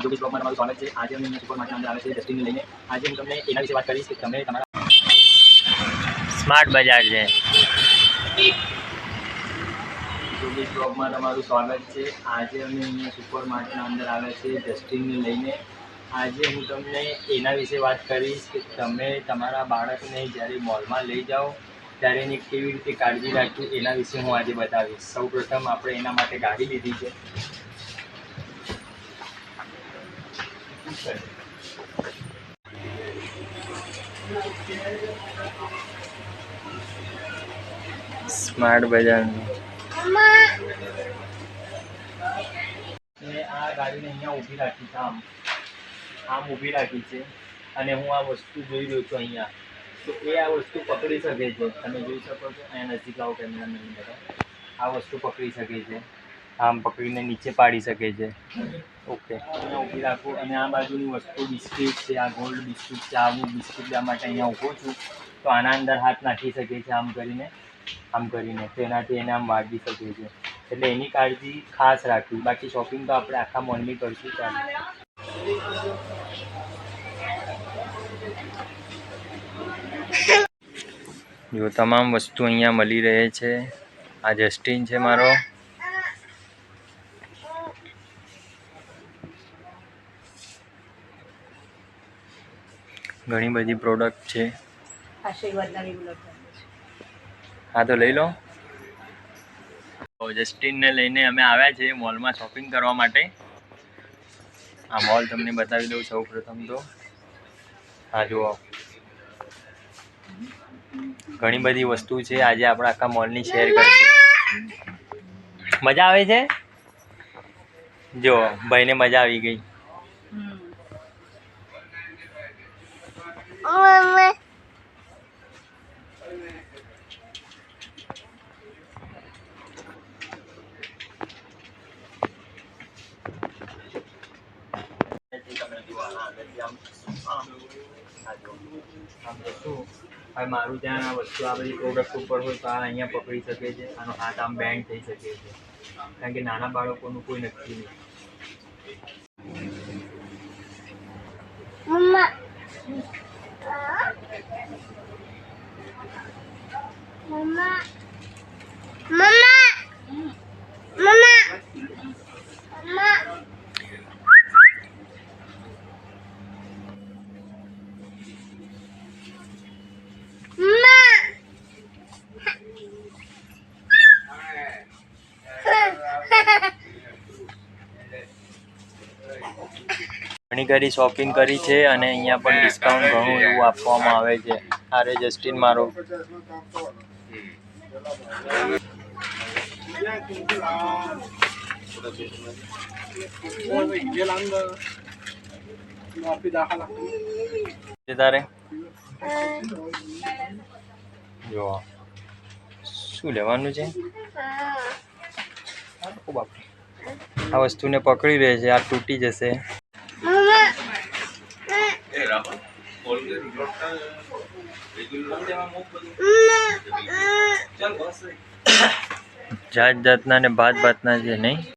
જોગી બ્લોગમાં તમારું સ્વાગત છે। આજે અમે સુપર માર્કેટની અંદર આવે છે જસ્ટિનને લઈને। આજે હું તમને એના વિશે વાત કરીશ કે તમે તમારા સ્માર્ટ બજાર છે। જોગી બ્લોગમાં તમારું સ્વાગત છે। આજે અમે અહીંયા સુપર માર્કેટના અંદર આવે છે જસ્ટિનને લઈને। આજે હું તમને એના વિશે વાત કરીશ કે તમે તમારા બાળકને જ્યારે મોલમાં લઈ જાઓ ત્યારે એની કેવી રીતે કાળજી રાખવી એના વિશે હું આજે બતાવીશ। સૌપ્રથમ આપણે એના માટે ગાડી લીધી છે। સ્માર્ટ બજાર મેં આ ગાડીને અહીંયા ઊભી રાખી છે, આમ ઊભી રાખી છે અને હું આ વસ્તુ જોઈ રહ્યો છું અહીંયા, તો એ આ વસ્તુ પકડી શકે છે। તમે જોઈ શકો છો, અહીંયા નજીક લાવો કેમેરા નહીં બધા, આ વસ્તુ પકડી શકે છે, આમ પકડીને નીચે પાડી શકે છે। ઓકે, અહીંયા ઊભી રાખું અને આ બાજુની વસ્તુ બિસ્કિટ છે, આ ગોલ્ડ બિસ્કિટ છે, આ હું બિસ્કિટ લેવા માટે અહીંયા ઊભો છું, તો આના અંદર હાથ નાખી શકે છે આમ કરીને તેનાથી એને આમ વાગી શકે છે। એટલે એની કાળજી ખાસ રાખવી। બાકી શોપિંગ તો આપણે આખા મોલની કરશું। ચાલો, જો તમામ વસ્તુ અહીંયા મળી રહે છે। આ જસ્ટિન છે મારો। ઘણી બધી પ્રોડક્ટ છે। હા તો લઈ લો। જસ્ટિનને લઈને અમે આવ્યા છીએ મોલમાં શોપિંગ કરવા માટે। આ મોલ તમને બતાવી દઉં સૌ પ્રથમ તો। હા જુઓ, ઘણી બધી વસ્તુ છે। આજે આપણે આખા મોલની શેર કરીશું। મજા આવે છે? જો ભાઈને મજા આવી ગઈ। હવે મારું ધ્યાન આ વસ્તુ આ બધી પ્રોડક્ટ ઉપર હોય તો આ અહીંયા પકડી શકે છે, આનો હાથ આમ બેન્ડ થઈ શકે છે, કારણ કે નાના બાળકોનું કોઈ નક્કી નહીં। મમ્મા મમ્મા મમ્મા મમ્મા મમ્મા ઘણી ઘણી શોપિંગ કરી છે અને અહીંયા પણ ડિસ્કાઉન્ટ ઘણું એવું આપવામાં આવે છે। અરે જસ્ટિન મારો તારે જો શું લેવાનું છે? આ વસ્તુને પકડી રહે છે, આ તૂટી જશે। જાત જાતના ને ભાત ભાતના છે નહીં।